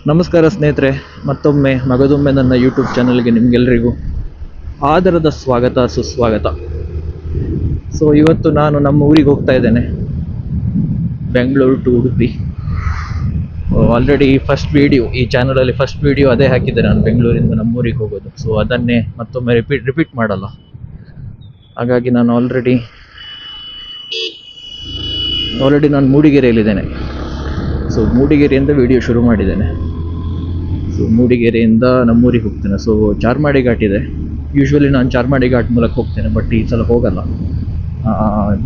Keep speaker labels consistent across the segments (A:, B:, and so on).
A: ನಮಸ್ಕಾರ ಸ್ನೇಹಿತರೆ, ಮತ್ತೊಮ್ಮೆ ಮಗದೊಮ್ಮೆ ನನ್ನ ಯೂಟ್ಯೂಬ್ ಚಾನಲ್ಗೆ ನಿಮಗೆಲ್ಲರಿಗೂ ಆದರದ ಸ್ವಾಗತ ಸುಸ್ವಾಗತ. ಸೊ ಇವತ್ತು ನಾನು ನಮ್ಮ ಊರಿಗೆ ಹೋಗ್ತಾ ಇದ್ದೇನೆ, Bengaluru to Udupi. Already first video ಈ ಚಾನಲಲ್ಲಿ ಫಸ್ಟ್ ವಿಡಿಯೋ ಅದೇ ಹಾಕಿದ್ದೆ, ನಾನು ಬೆಂಗಳೂರಿಂದ ನಮ್ಮೂರಿಗೆ ಹೋಗೋದು. ಸೊ ಅದನ್ನೇ ಮತ್ತೊಮ್ಮೆ ರಿಪೀಟ್ ಮಾಡಲ್ಲ, ಹಾಗಾಗಿ ನಾನು ಆಲ್ರೆಡಿ ನಾನು ಮೂಡಿಗೆರೆಯಲ್ಲಿದ್ದೇನೆ. ಸೊ ಮೂಡಿಗೆರೆಯಿಂದ ವಿಡಿಯೋ ಶುರು ಮಾಡಿದ್ದೇನೆ. ಸೊ ಮೂಡಿಗೆರೆಯಿಂದ ನಮ್ಮೂರಿಗೆ ಹೋಗ್ತೇನೆ. ಸೊ ಚಾರ್ಮಾಡಿ ಘಾಟ್ ಇದೆ. ಯೂಶ್ವಲಿ ನಾನು ಚಾರ್ಮಾಡಿ ಘಾಟ್ ಮೂಲಕ ಹೋಗ್ತೇನೆ, ಬಟ್ ಈ ಸಲ ಹೋಗಲ್ಲ.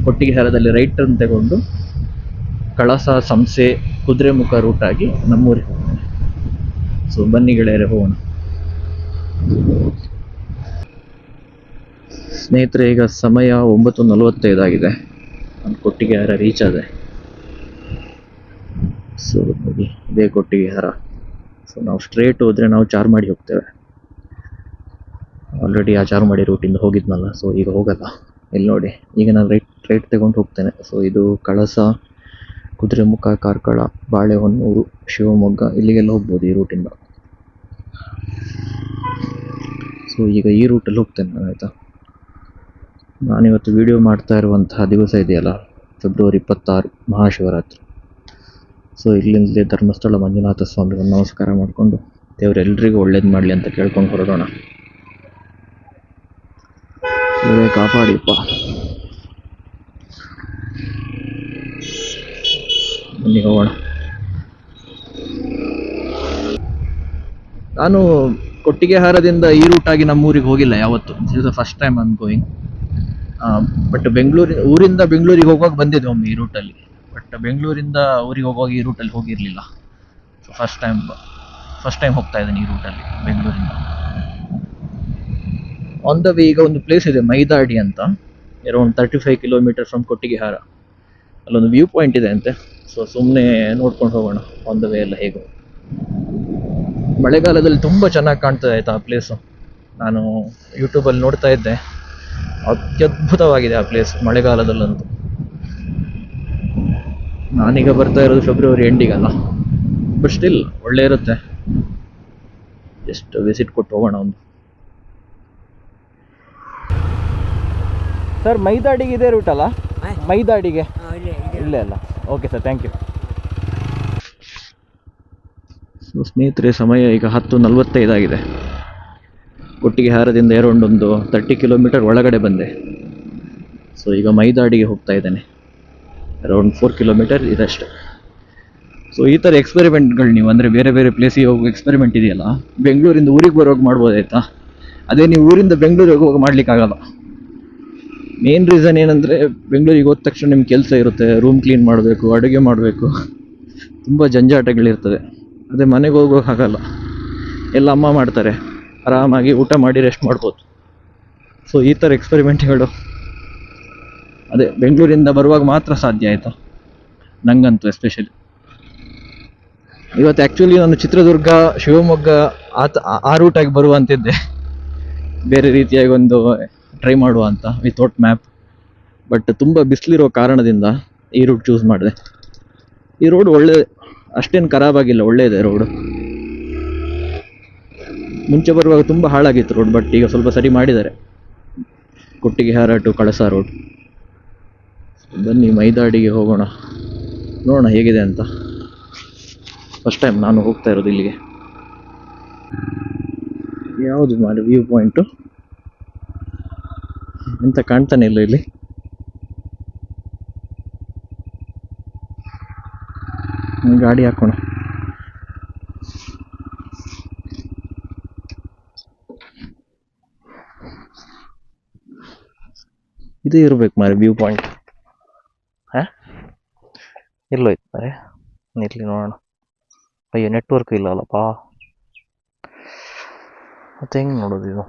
A: ಕೊಟ್ಟಿಗೆಹಾರದಲ್ಲಿ ರೈಟ್ ಟರ್ನ್ ತಗೊಂಡು ಕಳಸ, ಸಂಸೆ, ಕುದುರೆಮುಖ ರೂಟಾಗಿ ನಮ್ಮೂರಿಗೆ ಹೋಗ್ತೇನೆ. ಸೊ ಬನ್ನಿ ಗೆಳೆಯರೆ, ಹೋಗೋಣ. ಸ್ನೇಹಿತರೆ, ಈಗ ಸಮಯ 9:45 ಆಗಿದೆ. ನಾನು ಕೊಟ್ಟಿಗೆಹಾರ ರೀಚ್ ಆದೆ. ಸೊ ನೋಡಿ, ಇದೇ ಕೊಟ್ಟಿಗೆಹಾರ. ಸೊ ನಾವು ಸ್ಟ್ರೇಟ್ ಹೋದರೆ ನಾವು ಚಾರ್ಮಾಡಿ ಹೋಗ್ತೇವೆ. ಆಲ್ರೆಡಿ ಆ ಚಾರ್ಮಾಡಿ ರೂಟಿಂದ ಹೋಗಿದ್ನಲ್ಲ, ಸೊ ಈಗ ಹೋಗಲ್ಲ. ಇಲ್ಲಿ ನೋಡಿ, ಈಗ ನಾನು ರೈಟ್ ತಗೊಂಡು ಹೋಗ್ತೇನೆ. ಸೊ ಇದು ಕಳಸ, ಕುದುರೆಮುಖ, ಕಾರ್ಕಳ, ಬಾಳೆಹೊನ್ನೂರು, ಶಿವಮೊಗ್ಗ, ಇಲ್ಲಿಗೆಲ್ಲ ಹೋಗ್ಬೋದು ಈ ರೂಟಿಂದ. ಸೊ ಈಗ ಈ ರೂಟಲ್ಲಿ ಹೋಗ್ತೇನೆ ನಾನು, ಆಯಿತಾ. ನಾನಿವತ್ತು ವಿಡಿಯೋ ಮಾಡ್ತಾ ಇರುವಂತಹ ದಿವಸ ಇದೆಯಲ್ಲ, ಫೆಬ್ರವರಿ 26, ಮಹಾಶಿವರಾತ್ರಿ. ಸೊ ಇಲ್ಲಿಂದಲೇ ಧರ್ಮಸ್ಥಳ ಮಂಜುನಾಥ ಸ್ವಾಮಿಗೆ ನಮಸ್ಕಾರ ಮಾಡಿಕೊಂಡು ದೇವರೆಲ್ಲರಿಗೂ ಒಳ್ಳೇದು ಮಾಡಲಿ ಅಂತ ಕೇಳ್ಕೊಂಡು ಹೊರಡೋಣ. ಇವರೇ ಕಾಪಾಡಿಪ್ಪ. ಬನ್ನಿ ಹೋಗೋಣ. ನಾನು ಕೊಟ್ಟಿಗೆಹಾರದಿಂದ ಈ ರೂಟಾಗಿ ನಮ್ಮೂರಿಗೆ ಹೋಗಿಲ್ಲ ಯಾವತ್ತು. This is the first time I am going. But ಊರಿಂದ ಬೆಂಗಳೂರಿಗೆ ಹೋಗುವಾಗ ಬಂದಿದ್ದೆ ಒಮ್ಮೆ ಈ ರೂಟಲ್ಲಿ. ಬಟ್ ಬೆಂಗಳೂರಿಂದ ಊರಿಗೆ ಹೋಗುವಾಗ ಈ ರೂಟಲ್ಲಿ ಹೋಗಿರಲಿಲ್ಲ. ಸೊ ಫಸ್ಟ್ ಟೈಮ್ ಹೋಗ್ತಾ ಇದ್ದೀನಿ ಈ ರೂಟಲ್ಲಿ ಬೆಂಗಳೂರಿಂದ. ಆನ್ ದ ವೇ ಈಗ ಒಂದು ಪ್ಲೇಸ್ ಇದೆ, ಮೈದಾಡಿ ಅಂತ, ಅರೌಂಡ್ 35 ಕಿಲೋಮೀಟರ್ ಫ್ರಮ್ ಕೊಟ್ಟಿಗೆಹಾರ. ಅಲ್ಲೊಂದು ವ್ಯೂ ಪಾಯಿಂಟ್ ಇದೆ ಅಂತೆ. ಸೊ ಸುಮ್ಮನೆ ನೋಡ್ಕೊಂಡು ಹೋಗೋಣ ಆನ್ ದ ವೇ ಎಲ್ಲ ಹೇಗೋ. ಮಳೆಗಾಲದಲ್ಲಿ ತುಂಬ ಚೆನ್ನಾಗಿ ಕಾಣ್ತದೆ, ಆಯಿತಾ ಆ ಪ್ಲೇಸು. ನಾನು ಯೂಟ್ಯೂಬಲ್ಲಿ ನೋಡ್ತಾ ಇದ್ದೆ, ಅತ್ಯದ್ಭುತವಾಗಿದೆ ಆ ಪ್ಲೇಸ್ ಮಳೆಗಾಲದಲ್ಲಂತೂ. ನಾನೀಗ ಬರ್ತಾ ಇರೋದು ಫೆಬ್ರವರಿ ಎಂಡಿಗಲ್ಲ, ಬಟ್ ಸ್ಟಿಲ್ ಒಳ್ಳೆ ಇರುತ್ತೆ. ಜಸ್ಟ್ ವಿಸಿಟ್ ಕೊಟ್ಟು ಹೋಗೋಣ ಒಂದು. ಸರ್, ಮೈದಾಡಿಗೆ ಇದೇ ರೂಟ್ ಅಲ್ಲ? ಮೈದಾಡಿಗೆ ಇಲ್ಲೇ ಅಲ್ಲ? Okay sir, thank you. So ಸ್ನೇಹಿತರೆ, ಸಮಯ ಈಗ 10:45 ಆಗಿದೆ. ಕೊಟ್ಟಿಗೆಹಾರದಿಂದ ಅರೌಂಡ್ ಒಂದು 30 ಕಿಲೋಮೀಟರ್ ಒಳಗಡೆ ಬಂದೆ. ಸೊ ಈಗ ಮೈದಾಡಿಗೆ ಹೋಗ್ತಾ ಇದ್ದೇನೆ. Around 4 kilometre ಇದಷ್ಟೇ. ಸೊ ಈ ಥರ ಎಕ್ಸ್ಪೆರಿಮೆಂಟ್ಗಳು ನೀವು ಅಂದರೆ ಬೇರೆ ಬೇರೆ ಪ್ಲೇಸಿಗೆ ಹೋಗೋ ಎಕ್ಸ್ಪೆರಿಮೆಂಟ್ ಇದೆಯಲ್ಲ, ಬೆಂಗಳೂರಿಂದ ಊರಿಗೆ ಬರೋವಾಗ ಮಾಡ್ಬೋದಾಯ್ತಾ. ಅದೇ ನೀವು ಊರಿಂದ ಬೆಂಗಳೂರಿಗೆ ಹೋಗುವಾಗ ಮಾಡ್ಲಿಕ್ಕಾಗಲ್ಲ. ಮೇನ್ ರೀಸನ್ ಏನಂದರೆ, ಬೆಂಗಳೂರಿಗೆ ಹೋದ ತಕ್ಷಣ ನಿಮ್ಮ ಕೆಲಸ ಇರುತ್ತೆ, ರೂಮ್ ಕ್ಲೀನ್ ಮಾಡಬೇಕು, ಅಡುಗೆ ಮಾಡಬೇಕು, ತುಂಬ ಜಂಜಾಟಗಳಿರ್ತದೆ. ಅದೇ ಮನೆಗೆ ಹೋಗೋಕೆ ಆಗಲ್ಲ, ಎಲ್ಲ ಅಮ್ಮ ಮಾಡ್ತಾರೆ, ಆರಾಮಾಗಿ ಊಟ ಮಾಡಿ ರೆಸ್ಟ್ ಮಾಡ್ಬೋದು. ಸೊ ಈ ಥರ ಎಕ್ಸ್ಪೆರಿಮೆಂಟ್ಗಳು ಅದೇ ಬೆಂಗಳೂರಿಂದ ಬರುವಾಗ ಮಾತ್ರ ಸಾಧ್ಯ, ಆಯಿತಾ, ನಂಗಂತೂ ಎಸ್ಪೆಷಲಿ. ಇವತ್ತು ಆ್ಯಕ್ಚುಲಿ ನಾನು ಚಿತ್ರದುರ್ಗ, ಶಿವಮೊಗ್ಗ ಆ ರೂಟಾಗಿ ಬರುವಂತಿದ್ದೆ, ಬೇರೆ ರೀತಿಯಾಗಿ ಒಂದು ಟ್ರೈ ಮಾಡುವ ಅಂತ ವಿತೌಟ್ ಮ್ಯಾಪ್. ಬಟ್ ತುಂಬ ಬಿಸಿಲಿರೋ ಕಾರಣದಿಂದ ಈ ರೂಟ್ ಚೂಸ್ ಮಾಡಿದೆ. ಈ ರೋಡ್ ಒಳ್ಳೆ, ಅಷ್ಟೇನು ಖರಾಬಾಗಿಲ್ಲ, ಒಳ್ಳೆ ಇದೆ ರೋಡು. ಮುಂಚೆ ಬರುವಾಗ ತುಂಬ ಹಾಳಾಗಿತ್ತು ರೋಡ್, ಬಟ್ ಈಗ ಸ್ವಲ್ಪ ಸರಿ ಮಾಡಿದ್ದಾರೆ. Kottigehara to Kalasa road. ಬನ್ನಿ ಮೈದಾಡಿಗೆ ಹೋಗೋಣ, ನೋಡೋಣ ಹೇಗಿದೆ ಅಂತ. ಫಸ್ಟ್ ಟೈಮ್ ನಾನು ಹೋಗ್ತಾ ಇರೋದು ಇಲ್ಲಿಗೆ. ಯಾವುದು ಮಾಡಿ ವ್ಯೂ ಪಾಯಿಂಟು ಎಂತ ಕಾಣ್ತಾನೆ ಇಲ್ಲ ಇಲ್ಲಿ. ಗಾಡಿ ಹಾಕೋಣ. ಇದೇ ಇರ್ಬೇಕು ಮಾರೆ ವ್ಯೂ ಪಾಯಿಂಟ್. ಎಲ್ಲೋಯ್ತು ಮಾರೆ, ಇರ್ಲಿ ನೋಡೋಣ. ಅಯ್ಯೋ, ನೆಟ್ವರ್ಕ್ ಇಲ್ಲ ಅಲ್ಲಪ್ಪ, ಮತ್ತೆ ಹೆಂಗೆ ನೋಡೋದು ಇದು?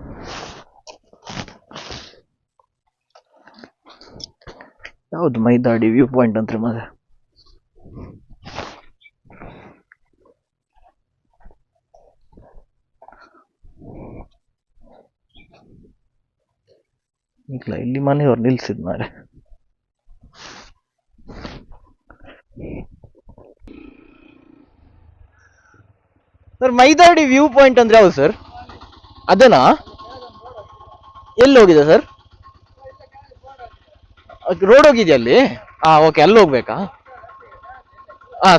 A: ಯಾವುದು ಮೈದಾಡಿ ವ್ಯೂ ಪಾಯಿಂಟ್ ಅಂದ್ರೆ ಮಾರೆ? ಇಲ್ಲ, ಇಲ್ಲಿ ಮನೆಯವ್ರು ನಿಲ್ಸಿದ್ ಮಾರೆ. ಸರ್ ಮೈದಾಡಿ ವ್ಯೂ ಪಾಯಿಂಟ್ ಅಂದ್ರೆ ಯಾವುದು ಸರ್? ಅದೇನಾ? ಎಲ್ಲಿ ಹೋಗಿದೆ ಸರ್? ರೋಡ್ ಹೋಗಿದೆಯಾ ಅಲ್ಲಿ? ಓಕೆ, ಅಲ್ಲಿ ಹೋಗ್ಬೇಕಾ?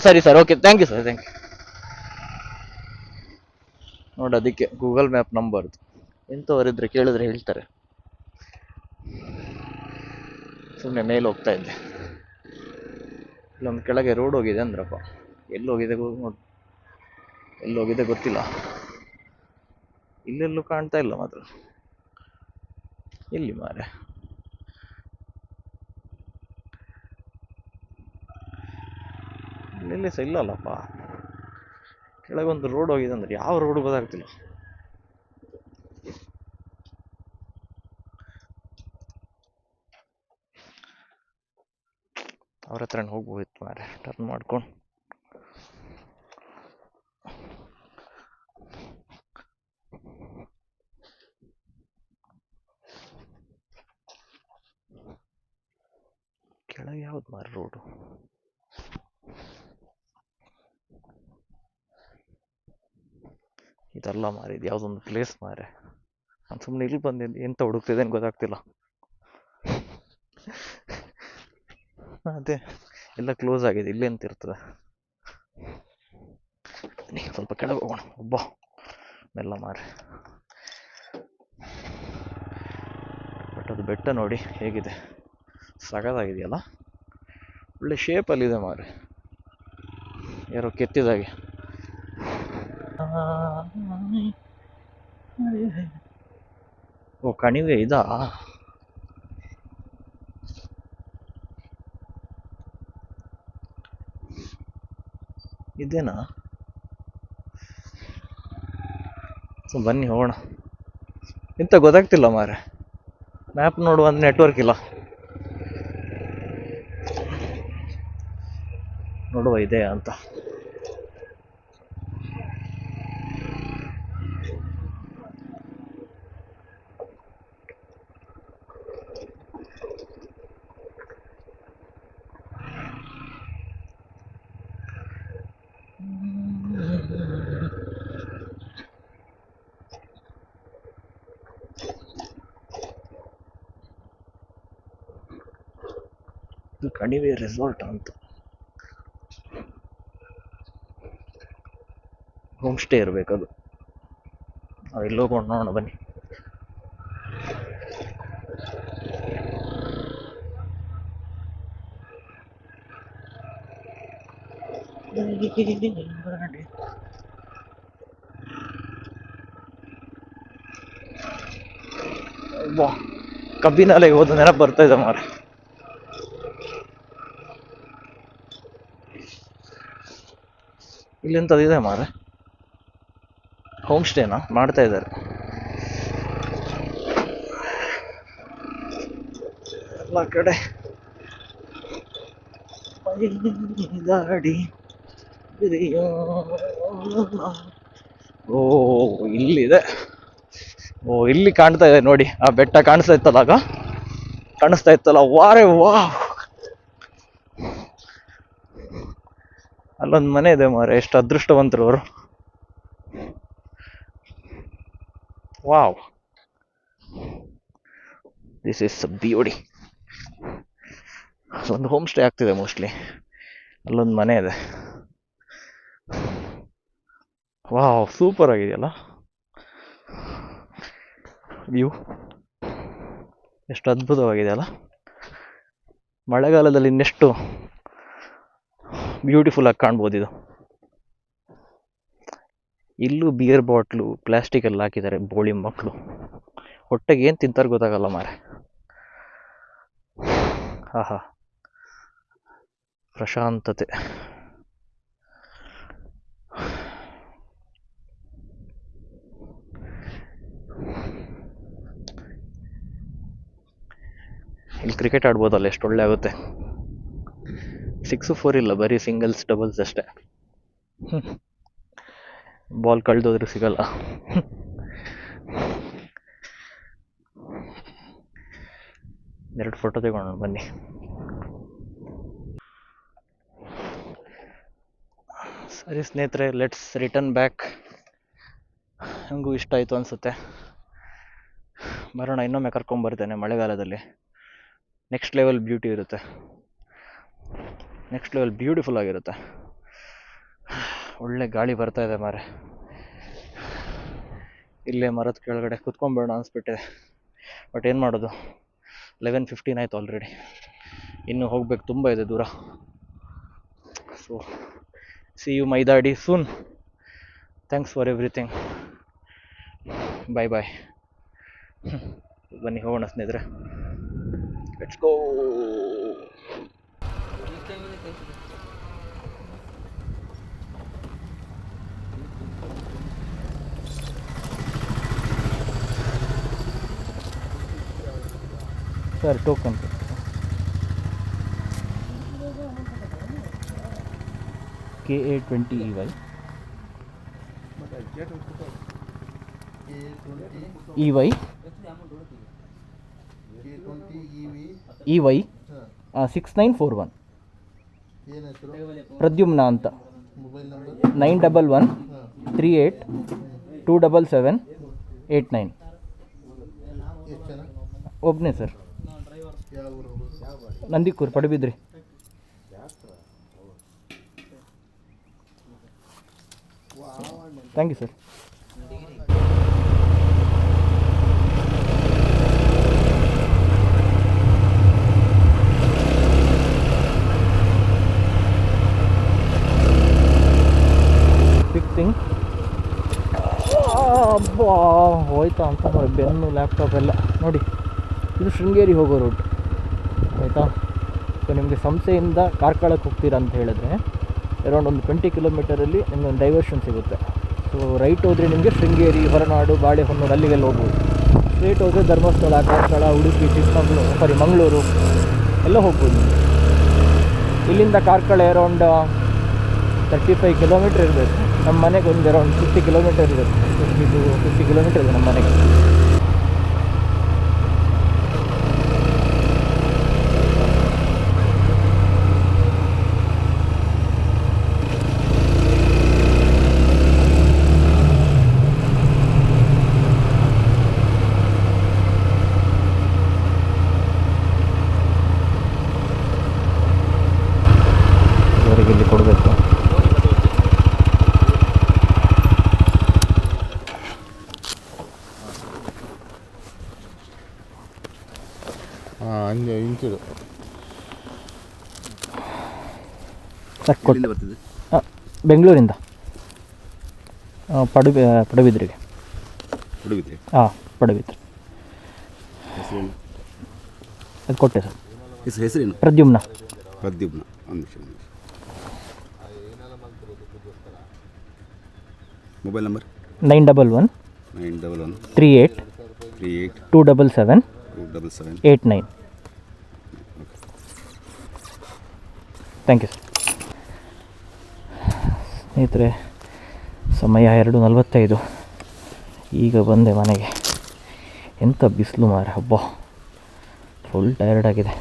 A: ಸರಿ sir, okay, thank you sir, thank you. ನೋಡಿ, ಅದಕ್ಕೆ ಗೂಗಲ್ ಮ್ಯಾಪ್ ನಂಬರ್ದು ಎಂಥವರಿದ್ರೆ ಕೇಳಿದ್ರೆ ಹೇಳ್ತಾರೆ. ಸುಮ್ಮನೆ ಮೇಲೆ ಹೋಗ್ತಾ ಇದ್ದೆ, ಇಲ್ಲೊಂದು ಕೆಳಗೆ ರೋಡ್ ಹೋಗಿದೆ ಅಂದ್ರಪ್ಪ. ಎಲ್ಲಿ ಹೋಗಿದೆ ನೋಡಿ, ಎಲ್ಲಿ ಹೋಗಿದೆ ಗೊತ್ತಿಲ್ಲ. ಇಲ್ಲೆಲ್ಲೂ ಕಾಣ್ತಾ ಇಲ್ಲ ಮಾತ್ರ. ಇಲ್ಲಿ ಮಾರೆ, ಇಲ್ಲೆಲ್ಲಿ ಸಹ ಇಲ್ಲಲ್ಲಪ್ಪ. ಕೆಳಗೊಂದು ರೋಡ್ ಹೋಗಿದೆ ಅಂದ್ರೆ ಯಾವ ರೋಡ್ ಗೊತ್ತಾಗ್ತಿಲ್ಲ. ಅವ್ರ ಹತ್ರನೇ ಹೋಗ್ಬೋದಿತ್ತು ಮಾರೆ, ಟರ್ನ್ ಮಾಡ್ಕೊಂಡು. ಕೆಳಗೆ ಯಾವ್ದು ಮಾರೆ ರೋಡು? ಇದಲ್ಲ ಮಾರೆ, ಇದು ಯಾವುದೊಂದು ಪ್ಲೇಸ್ ಮಾರೆ. ನಾನು ಸುಮ್ಮನೆ ಇಲ್ಲಿ ಬಂದಿದ್ದು, ಎಂತ ಹುಡುಕ್ತಿದೆ ಅಂತ ಗೊತ್ತಾಗ್ತಿಲ್ಲ. ಅದೇ, ಎಲ್ಲ ಕ್ಲೋಸ್ ಆಗಿದೆ, ಇಲ್ಲಿ ಎಂತ ಇರ್ತದೆ. ಸ್ವಲ್ಪ ಕೆಳಗೆ ಹೋಗೋಣ, ಒಬ್ಬ ಮೆಲ್ಲ ಮಾರೆ. ಬಟ್ ಅದು ಬೆಟ್ಟ ನೋಡಿ ಹೇಗಿದೆ, ಸಗದಾಗಿದೆಯಲ್ಲ, ಒಳ್ಳೆ ಶೇಪಲ್ಲಿದೆ ಮಾರೆ, ಯಾರೋ ಕೆತ್ತಿದಾಗೆ. ಓ, ಕಣಿವೆ ಇದಾ? ಇದೇನಾ? ಸೊ ಬನ್ನಿ ಹೋಗೋಣ. ಎಂತ ಗೊತ್ತಾಗ್ತಿಲ್ಲ ಮಾರೆ, ಮ್ಯಾಪ್ ನೋಡುವ ನೆಟ್ವರ್ಕ್ ಇಲ್ಲ. ನೋಡುವ ಇದೆ ಅಂತ. ಇದು ಕಣಿವೆ ರೆಸಾರ್ಟ್ ಅಂತ, ಹೋಮ್ ಸ್ಟೇ ಇರಬೇಕದು. ಇಲ್ಲಿ ಹೋಗೋಣ, ನೋಡೋಣ ಬನ್ನಿ. ಕಬ್ಬಿನಾಲೆಗೆ ಹೋದ ನೆನಪು ಬರ್ತಾ ಇದೆ ಮಾರೆ. ಇಲ್ಲೆಂತದಿದೆ ಮಾರೆ, ಹೋಮ್ ಸ್ಟೇನಾ ಮಾಡ್ತಾ ಇದ್ದಾರೆ ಎಲ್ಲ ಕಡೆ. ಓ, ಇಲ್ಲಿದೆ. ಓ, ಇಲ್ಲಿ ಕಾಣ್ತಾ ಇದೆ ನೋಡಿ, ಆ ಬೆಟ್ಟ ಕಾಣಿಸ್ತಾ ಇತ್ತಲ್ಲ, ಆಗ ಕಾಣಿಸ್ತಾ ಇತ್ತಲ್ಲ, ವಾರೆ ವಾ. ಅಲ್ಲೊಂದು ಮನೆ ಇದೆ ಮಾರೆ, ಎಷ್ಟು ಅದೃಷ್ಟವಂತರು ಅವರು. Wow, this is beauty. ಒಂದು ಹೋಮ್ ಸ್ಟೇ ಆಗ್ತಿದೆ ಮೋಸ್ಟ್ಲಿ. ಅಲ್ಲೊಂದು ಮನೆ ಇದೆ. ವಾವ್, ಸೂಪರ್ ಆಗಿದೆಯಲ್ಲ ವ್ಯೂ, ಎಷ್ಟು ಅದ್ಭುತವಾಗಿದೆಯಲ್ಲ. ಮಳೆಗಾಲದಲ್ಲಿ ಇನ್ನೆಷ್ಟು ಬ್ಯೂಟಿಫುಲ್ ಆಗಿ ಕಾಣ್ಬೋದು ಇದು. ಇಲ್ಲೂ ಬಿಯರ್ ಬಾಟ್ಲು ಪ್ಲಾಸ್ಟಿಕ್ ಎಲ್ಲ ಹಾಕಿದ್ದಾರೆ, ಬೋಳಿ ಮಕ್ಕಳು. ಹೊಟ್ಟೆಗೆ ಏನು ತಿಂತಾರೆ ಗೊತ್ತಾಗಲ್ಲ ಮಾರೆ. ಆಹಾ, ಪ್ರಶಾಂತತೆ. ಇಲ್ಲಿ ಕ್ರಿಕೆಟ್ ಆಡ್ಬೋದಲ್ಲ, ಎಷ್ಟು ಒಳ್ಳೆ ಆಗುತ್ತೆ. 6-4 ಇಲ್ಲ, ಬರೀ ಸಿಂಗಲ್ಸ್ ಡಬಲ್ಸ್ ಅಷ್ಟೇ. ಬಾಲ್ ಕಳೆದೋದ್ರೂ ಸಿಗಲ್ಲ. ಎರಡು ಫೋಟೋ ತೆಗೋಣ ಬನ್ನಿ. ಸರಿ ಸ್ನೇಹಿತರೆ, ಲೆಟ್ಸ್ ರಿಟರ್ನ್ ಬ್ಯಾಕ್. ನನಗೂ ಇಷ್ಟ ಆಯಿತು ಅನಿಸುತ್ತೆ. ಬರೋಣ, ಇನ್ನೊಮ್ಮೆ ಕರ್ಕೊಂಬರ್ತೇನೆ ಮಳೆಗಾಲದಲ್ಲಿ. ನೆಕ್ಸ್ಟ್ ಲೆವೆಲ್ ಬ್ಯೂಟಿ ಇರುತ್ತೆ, ನೆಕ್ಸ್ಟ್ ಲೆವೆಲ್ ಬ್ಯೂಟಿಫುಲ್ ಆಗಿರುತ್ತೆ. ಒಳ್ಳೆ ಗಾಳಿ ಬರ್ತಾ ಇದೆ ಮಾರೆ. ಇಲ್ಲೇ ಮರದ ಕೆಳಗಡೆ ಕುತ್ಕೊಂಬೇಡ ಅನಿಸ್ಬಿಟ್ಟಿದೆ. ಬಟ್ ಏನು ಮಾಡೋದು, 11:15 ಆಯಿತು ಆಲ್ರೆಡಿ. ಇನ್ನೂ ಹೋಗ್ಬೇಕು, ತುಂಬ ಇದೆ ದೂರ. ಸೊ ಸಿ ಯು ಮೈದಾಡಿ soon. Thanks for everything. Bye bye. ಬನ್ನಿ ಹೋಗೋಣ ಸ್ನೇಹಿತರೆ, let's go. Sir token KA20EY EY 6941. Pradyumna ಅಂತ. 9113827789. ಒಬ್ಬನೇ sir, Nandikur Padubidri. Thank you sir. Fixing ಅಬ್ಬಾ ಹೋಯ್ತಾ ಅಂತ ನೋಡಿ, ಬೆನ್ನು ಲ್ಯಾಪ್ಟಾಪ್ ಎಲ್ಲ ನೋಡಿ. ಇದು ಶೃಂಗೇರಿ ಹೋಗೋ ರೂಟ್ ಆಯಿತಾ. ಸೊ ನಿಮಗೆ ಸಂಸೆಯಿಂದ ಕಾರ್ಕಳಕ್ಕೆ ಹೋಗ್ತೀರಾ ಅಂತ ಹೇಳಿದ್ರೆ ಅರೌಂಡ್ ಒಂದು 20 ಕಿಲೋಮೀಟರಲ್ಲಿ ನಿಮಗೆ ಒಂದು ಡೈವರ್ಷನ್ ಸಿಗುತ್ತೆ. ಸೊ ರೈಟ್ ಹೋದರೆ ನಿಮಗೆ ಶೃಂಗೇರಿ, ಹೊರನಾಡು, ಬಾಳೆಹೊನ್ನೂರು ಅಲ್ಲಿಗೆಲ್ಲ ಹೋಗ್ಬೋದು. ಸ್ಟ್ರೇಟ್ ಹೋದರೆ ಧರ್ಮಸ್ಥಳ, ಕಾರ್ಕಳ, ಉಡುಪಿ, ಚಿಕ್ಕಮಗಳೂರು, ಮಂಗಳೂರು ಎಲ್ಲ ಹೋಗ್ಬೋದು ನೀವು. ಇಲ್ಲಿಂದ ಕಾರ್ಕಳ ಅರೌಂಡ್ 35 ಕಿಲೋಮೀಟ್ರ್ ಇರಬೇಕು. ನಮ್ಮ ಮನೆಗೆ ಒಂದು ಅರೌಂಡ್ 50 ಕಿಲೋಮೀಟರ್ ಇರುತ್ತೆ. 50 ಕಿಲೋಮೀಟರ್ ಇದೆ ನಮ್ಮ ಮನೆಗೆ. ಇವರಿಗೆ ಇಲ್ಲಿ ಕೊಡಬೇಕು. ಬೆಂಗಳೂರಿಂದ ಪಡುಬಿದ್ರಿಗೆ. ಹಾಂ, ಪಡುಬಿದ್ರಿ ಅದು ಕೊಟ್ಟೆ ಸರ್.
B: ಹೆಸರೇನು?
A: Pradyumna.
B: Mobile number
A: 911 38 277 89. Thank you sir. ಸ್ನೇಹಿತರೆ, ಸಮಯ 2:45. ಈಗ ಬಂದೆ ಮನೆಗೆ. ಎಂಥ ಬಿಸಿಲು ಮಾರೆ, ಹಬ್ಬ ಫುಲ್ ಟಯರ್ಡ್ ಆಗಿದೆ.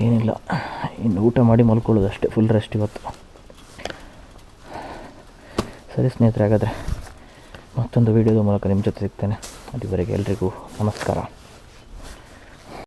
A: ಏನಿಲ್ಲ, ಇನ್ನು ಊಟ ಮಾಡಿ ಮಲ್ಕೊಳ್ಳೋದು ಅಷ್ಟೇ. ಫುಲ್ ರೆಸ್ಟ್ ಇವತ್ತು. ಸರಿ ಸ್ನೇಹಿತರೆ, ಹಾಗಾದರೆ ಮತ್ತೊಂದು ವೀಡಿಯೋದ ಮೂಲಕ ನಿಮ್ಮ ಜೊತೆ ಸಿಗ್ತೇನೆ. ಅಲ್ಲಿವರೆಗೆ ಎಲ್ರಿಗೂ ನಮಸ್ಕಾರ.